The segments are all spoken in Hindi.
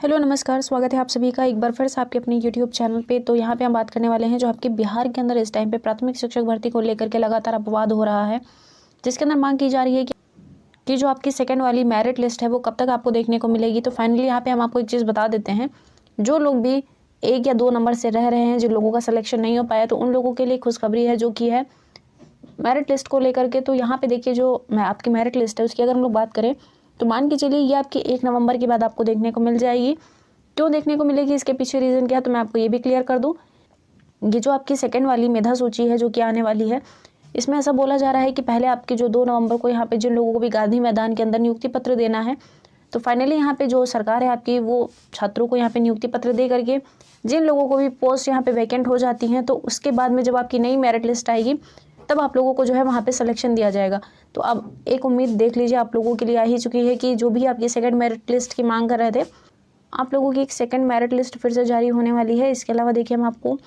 हेलो नमस्कार, स्वागत है आप सभी का एक बार फिर से आपके अपने यूट्यूब चैनल पे। तो यहाँ पे हम बात करने वाले हैं जो आपके बिहार के अंदर इस टाइम पे प्राथमिक शिक्षक भर्ती को लेकर के लगातार अपवाद हो रहा है, जिसके अंदर मांग की जा रही है कि जो आपकी सेकंड वाली मेरिट लिस्ट है वो कब तक आपको देखने को मिलेगी। तो फाइनली यहाँ पे हम आपको एक चीज़ बता देते हैं, जो लोग भी 1 या 2 नंबर से रह रहे हैं, जिन लोगों का सिलेक्शन नहीं हो पाया, तो उन लोगों के लिए खुशखबरी है जो कि है मेरिट लिस्ट को लेकर के। तो यहाँ पे देखिए, जो आपकी मेरिट लिस्ट है उसकी अगर हम लोग बात करें तो मान के चलिए ये आपकी 1 नवंबर के बाद आपको देखने को मिल जाएगी। क्यों देखने को मिलेगी, इसके पीछे रीज़न क्या है, तो मैं आपको ये भी क्लियर कर दूं। ये जो आपकी सेकंड वाली मेधा सूची है जो कि आने वाली है, इसमें ऐसा बोला जा रहा है कि पहले आपके जो 2 नवंबर को यहाँ पे जिन लोगों को भी गांधी मैदान के अंदर नियुक्ति पत्र देना है, तो फाइनली यहाँ पे जो सरकार है आपकी वो छात्रों को यहाँ पे नियुक्ति पत्र दे करके जिन लोगों को भी पोस्ट यहाँ पे वैकेंट हो जाती हैं, तो उसके बाद में जब आपकी नई मेरिट लिस्ट आएगी तब आप लोगों को जो है वहाँ पे सिलेक्शन दिया जाएगा। तो अब एक उम्मीद देख लीजिए आप लोगों के लिए आ ही चुकी है कि जो भी आपकी सेकंड मेरिट लिस्ट की मांग कर रहे थे, आप लोगों की एक सेकंड मेरिट लिस्ट फिर से जारी होने वाली है। इसके अलावा देखिए, हम आपको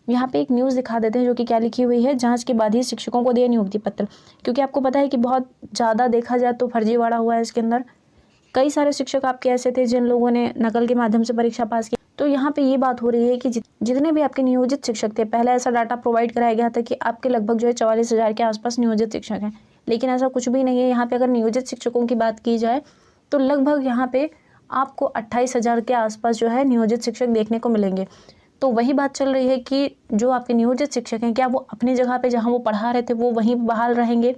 यहाँ पे एक न्यूज़ दिखा देते हैं जो कि क्या लिखी हुई है। जांच के बाद ही शिक्षकों को दिए नियुक्ति पत्र, क्योंकि आपको पता है कि बहुत ज़्यादा देखा जाए तो फर्जीवाड़ा हुआ है इसके अंदर। कई सारे शिक्षक आपके ऐसे थे जिन लोगों ने नकल के माध्यम से परीक्षा पास की। तो यहाँ पे ये बात हो रही है कि जितने भी आपके नियोजित शिक्षक थे, पहले ऐसा डाटा प्रोवाइड कराया गया था कि आपके लगभग जो है 44,000 के आसपास नियोजित शिक्षक हैं, लेकिन ऐसा कुछ भी नहीं है। यहाँ पे अगर नियोजित शिक्षकों की बात की जाए तो लगभग यहाँ पे आपको 28,000 के आसपास जो है नियोजित शिक्षक देखने को मिलेंगे। तो वही बात चल रही है कि जो आपके नियोजित शिक्षक हैं, क्या वो अपनी जगह पे जहाँ वो पढ़ा रहे थे वो वहीं बहाल रहेंगे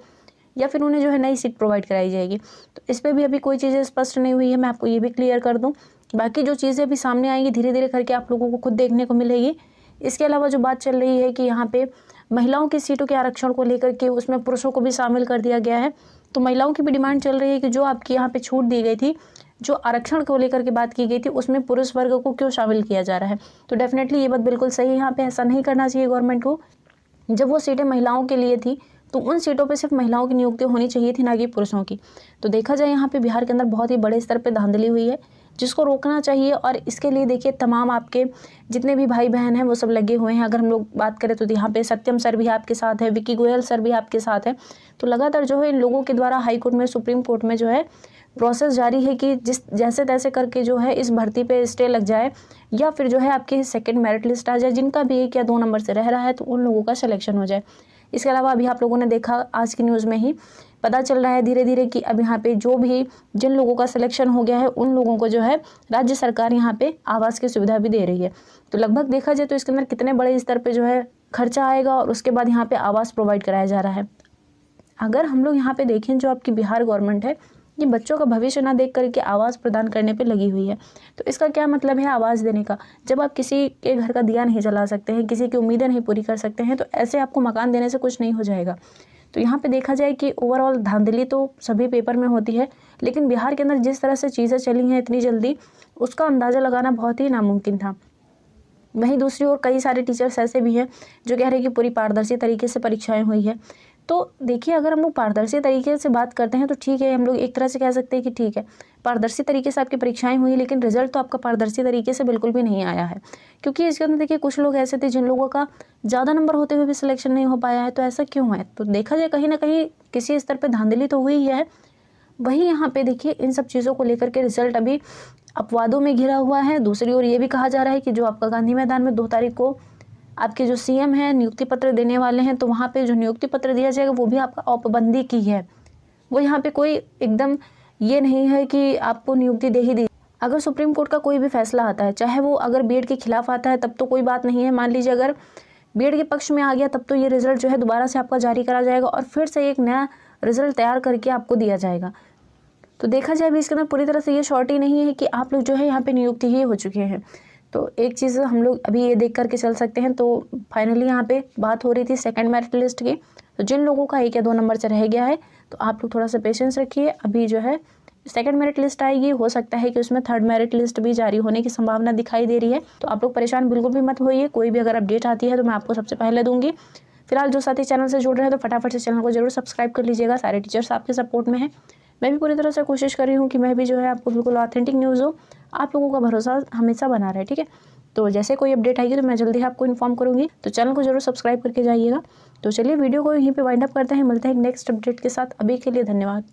या फिर उन्हें जो है नई सीट प्रोवाइड कराई जाएगी। तो इस पर भी अभी कोई चीज़ें स्पष्ट नहीं हुई है, मैं आपको ये भी क्लियर कर दूँ। बाकी जो चीज़ें अभी सामने आएंगी धीरे धीरे करके आप लोगों को खुद देखने को मिलेगी। इसके अलावा जो बात चल रही है कि यहाँ पे महिलाओं की सीटों के आरक्षण को लेकर के उसमें पुरुषों को भी शामिल कर दिया गया है। तो महिलाओं की भी डिमांड चल रही है कि जो आपकी यहाँ पे छूट दी गई थी, जो आरक्षण को लेकर के बात की गई थी, उसमें पुरुष वर्ग को क्यों शामिल किया जा रहा है। तो डेफिनेटली ये बात बिल्कुल सही है, यहाँ पे ऐसा नहीं करना चाहिए गवर्नमेंट को। जब वो सीटें महिलाओं के लिए थी तो उन सीटों पे सिर्फ महिलाओं की नियुक्ति होनी चाहिए थी, ना कि पुरुषों की। तो देखा जाए यहाँ पे बिहार के अंदर बहुत ही बड़े स्तर पे धांधली हुई है, जिसको रोकना चाहिए। और इसके लिए देखिए, तमाम आपके जितने भी भाई बहन हैं वो सब लगे हुए हैं। अगर हम लोग बात करें तो यहाँ पे सत्यम सर भी आपके साथ है, विक्की गोयल सर भी आपके साथ है। तो लगातार जो है इन लोगों के द्वारा हाई कोर्ट में, सुप्रीम कोर्ट में जो है प्रोसेस जारी है कि जैसे तैसे करके जो है इस भर्ती पे स्टे लग जाए, या फिर जो है आपकी सेकंड मेरिट लिस्ट आ जाए। जिनका भी 1 या 2 नंबर से रह रहा है तो उन लोगों का सिलेक्शन हो जाए। इसके अलावा अभी आप लोगों ने देखा, आज की न्यूज़ में ही पता चल रहा है धीरे धीरे कि अब यहाँ पे जो भी जिन लोगों का सिलेक्शन हो गया है उन लोगों को जो है राज्य सरकार यहाँ पे आवास की सुविधा भी दे रही है। तो लगभग देखा जाए तो इसके अंदर कितने बड़े स्तर पे जो है खर्चा आएगा और उसके बाद यहाँ पे आवास प्रोवाइड कराया जा रहा है। अगर हम लोग यहाँ पे देखें, जो आपकी बिहार गवर्नमेंट है ये बच्चों का भविष्य ना देख करके आवास प्रदान करने पे लगी हुई है। तो इसका क्या मतलब है आवास देने का? जब आप किसी के घर का दिया नहीं जला सकते हैं, किसी की उम्मीदें नहीं पूरी कर सकते हैं, तो ऐसे आपको मकान देने से कुछ नहीं हो जाएगा। तो यहाँ पे देखा जाए कि ओवरऑल धांधली तो सभी पेपर में होती है, लेकिन बिहार के अंदर जिस तरह से चीज़ें चली हैं इतनी जल्दी, उसका अंदाज़ा लगाना बहुत ही नामुमकिन था। वहीं दूसरी ओर कई सारे टीचर्स ऐसे भी हैं जो कह रहे हैं कि पूरी पारदर्शी तरीके से परीक्षाएं हुई है। तो देखिए, अगर हम लोग पारदर्शी तरीके से बात करते हैं तो ठीक है, हम लोग एक तरह से कह सकते हैं कि ठीक है, पारदर्शी तरीके से आपकी परीक्षाएं हुई, लेकिन रिजल्ट तो आपका पारदर्शी तरीके से बिल्कुल भी नहीं आया है। क्योंकि इसके अंदर देखिए, कुछ लोग ऐसे थे जिन लोगों का ज़्यादा नंबर होते हुए भी सिलेक्शन नहीं हो पाया है। तो ऐसा क्यों है? तो देखा जाए कहीं ना कहीं किसी स्तर पर धांधली तो हुई है। वहीं यहाँ पे देखिए, इन सब चीज़ों को लेकर के रिजल्ट अभी अपवादों में घिरा हुआ है। दूसरी ओर ये भी कहा जा रहा है कि जो आपका गांधी मैदान में 2 तारीख को आपके जो सीएम हैं नियुक्ति पत्र देने वाले हैं, तो वहाँ पे जो नियुक्ति पत्र दिया जाएगा वो भी आपका औपबंदी की है। वो यहाँ पे कोई एकदम ये नहीं है कि आपको नियुक्ति दे ही दी। अगर सुप्रीम कोर्ट का कोई भी फैसला आता है, चाहे वो अगर बीएड के खिलाफ आता है, तब तो कोई बात नहीं है। मान लीजिए अगर बीएड के पक्ष में आ गया, तब तो ये रिजल्ट जो है दोबारा से आपका जारी करा जाएगा और फिर से एक नया रिजल्ट तैयार करके आपको दिया जाएगा। तो देखा जाए अभी इसके अंदर पूरी तरह से ये श्योरिटी नहीं है कि आप लोग जो है यहाँ पे नियुक्ति ही हो चुके हैं। तो एक चीज़ हम लोग अभी ये देख करके चल सकते हैं। तो फाइनली यहाँ पे बात हो रही थी सेकंड मेरिट लिस्ट की। तो जिन लोगों का 1 या 2 नंबर से रह गया है, तो आप लोग थोड़ा सा पेशेंस रखिए। अभी जो है सेकंड मेरिट लिस्ट आएगी, हो सकता है कि उसमें थर्ड मेरिट लिस्ट भी जारी होने की संभावना दिखाई दे रही है। तो आप लोग परेशान बिल्कुल भी मत होइए। कोई भी अगर अपडेट आती है तो मैं आपको सबसे पहले दूंगी। फिलहाल जो साथी चैनल से जुड़ रहे हैं तो फटाफट से चैनल को जरूर सब्सक्राइब कर लीजिएगा। सारे टीचर्स आपके सपोर्ट में हैं। मैं भी पूरी तरह से कोशिश कर रही हूँ कि मैं भी जो है आपको बिल्कुल ऑथेंटिक न्यूज़ हो, आप लोगों का भरोसा हमेशा बना रहे। ठीक है, तो जैसे कोई अपडेट आएगी तो मैं जल्दी आपको इन्फॉर्म करूँगी। तो चैनल को जरूर सब्सक्राइब करके जाइएगा। तो चलिए वीडियो को यहीं पे वाइंड अप करते हैं, मिलते हैं नेक्स्ट अपडेट के साथ। अभी के लिए धन्यवाद।